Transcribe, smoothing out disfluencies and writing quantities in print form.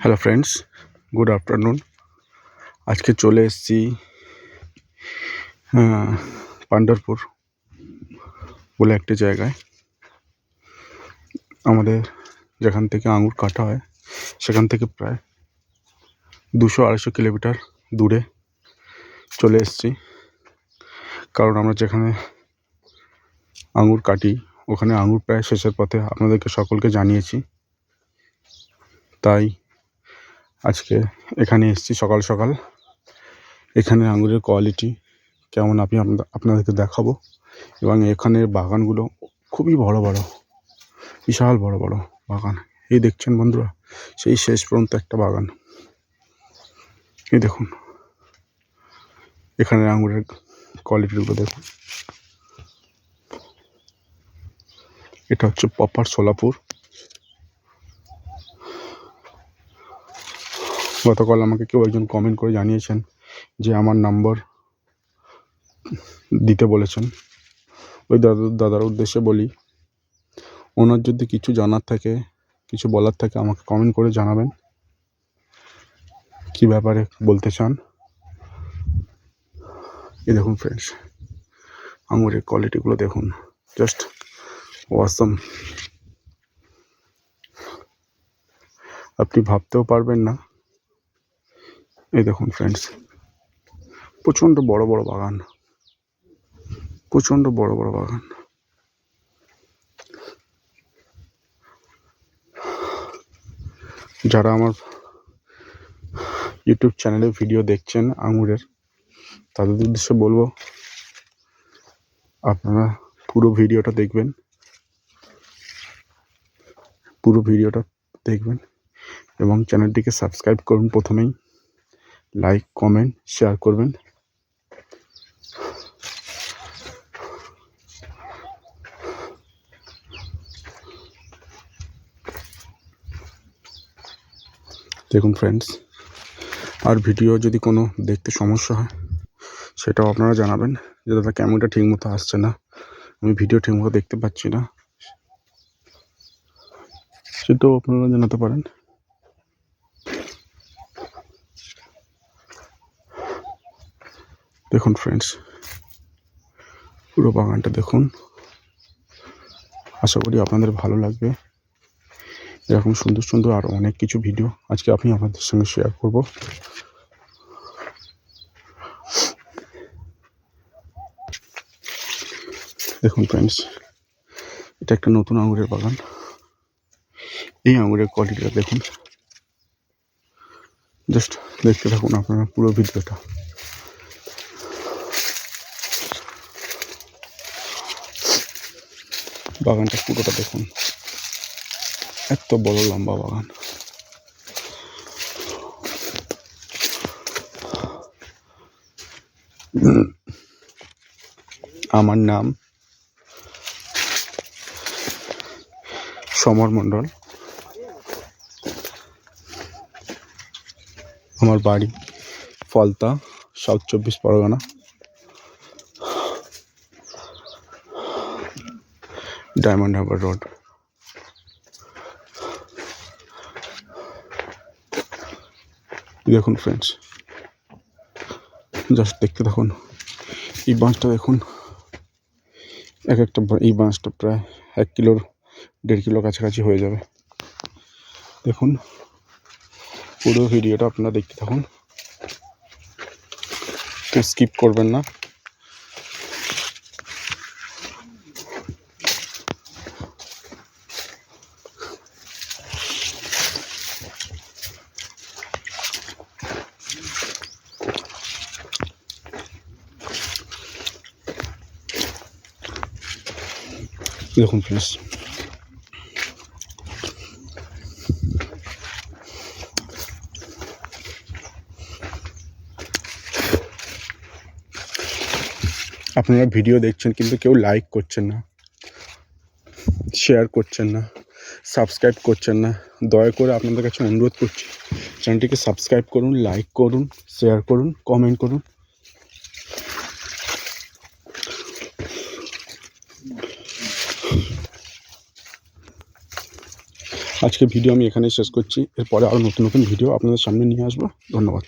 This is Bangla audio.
Hello friends, good afternoon. আজকে চলে এসেছি পান্ডারপুর বলে একটি জায়গায়। আমাদের যেখান থেকে আঙুর কাটা হয় সেখান থেকে প্রায় 200-250 কিলোমিটার দূরে চলে এসেছি, কারণ আমরা যেখানে আঙুর কাটি ওখানে আঙুর প্রায় শেষের পথে আপনাদেরকে সকলকে জানিয়েছি। তাই আজকে এখানে এসেছি সকাল সকাল। এখানে আঙুরের কোয়ালিটি কেমন আমি আপনাদেরকে দেখাবো, এবং এখানের বাগানগুলো খুবই বড় বড়, বিশাল বড় বড় বাগান। এই দেখছেন বন্ধুরা, সেই শেষ পর্যন্ত একটা বাগান। এই দেখুন এখানের আঙুরের কোয়ালিটিগুলো দেখুন। এটা হচ্ছে প্রপার সোলাপুর। গতকাল আমাকে কেউ একজন কমেন্ট করে জানিয়েছেন যে আমার নাম্বার দিতে বলেছেন। ওই দাদার উদ্দেশ্যে বলি, ওনার যদি কিছু জানার থাকে, কিছু বলার থাকে আমাকে কমেন্ট করে জানাবেন, কি ব্যাপারে বলতে চান। এই দেখুন ফ্রেন্ডস, আঙুরের কোয়ালিটিগুলো দেখুন, জাস্ট অসাম। আপনি ভাবতেও পারবেন না। এই দেখুন ফ্রেন্ডস, প্রচণ্ড বড় বড় বাগান, প্রচণ্ড বড় বড় বাগান। যারা আমার ইউটিউব চ্যানেলে ভিডিও দেখছেন আঙুরের, তাদের উদ্দেশ্যে বলবো আপনারা পুরো ভিডিওটা দেখবেন, এবং চ্যানেলটিকে সাবস্ক্রাইব করুন। প্রথমেই লাইক, কমেন্ট, শেয়ার করবেন। দেখুন ফ্রেন্ডস, আর ভিডিও যদি কোনো দেখতে সমস্যা হয় সেটাও আপনারা জানাবেন, যে দাদা ক্যামেরাটা ঠিক মতো আসছে না, আমি ভিডিও ঠিক মতো দেখতে পাচ্ছি না, সেটাও আপনারা জানাতে পারেন। দেখুন ফ্রেন্ডস, পুরো বাগানটা দেখুন। আশা করি আপনাদের ভালো লাগবে। এরকম সুন্দর সুন্দর আরও অনেক কিছু ভিডিও আজকে আমি আপনাদের সঙ্গে শেয়ার করব। দেখুন ফ্রেন্ডস, এটা একটা নতুন আঙুরের বাগান। এই আঙুরের কোয়ালিটিটা দেখুন, জাস্ট দেখতে থাকুন আপনারা পুরো ভিডিওটা। বাগানটা পুরোটা দেখুন, এত বড় লম্বা বাগান। আমার নাম সমর মণ্ডল, আমার বাড়ি Falta, south 24 Pargana, diamond Harbour road. দেখুন ফ্রেন্ডস, জাস্ট দেখতে থাকুন। এই বাঁশটা দেখুন, এক একটা এই বাঁশটা প্রায় 1-1.5 কিলোর কাছাকাছি হয়ে যাবে। দেখুন পুরো ভিডিওটা আপনারা দেখতে থাকুন, স্কিপ করবেন না। দেখুন ফ্রেন্ডস, আপনারা ভিডিও দেখছেন কিন্তু কেউ লাইক করছেন না, শেয়ার করছেন না, সাবস্ক্রাইব করছেন না। দয়া করে আপনাদের কাছে অনুরোধ করছি, চ্যানেলটিকে সাবস্ক্রাইব করুন, লাইক করুন, শেয়ার করুন, কমেন্ট করুন। আজকের ভিডিও আমি এখানেই শেষ করছি। এরপরে আরও নতুন নতুন ভিডিও আপনাদের সামনে নিয়ে আসবো। ধন্যবাদ।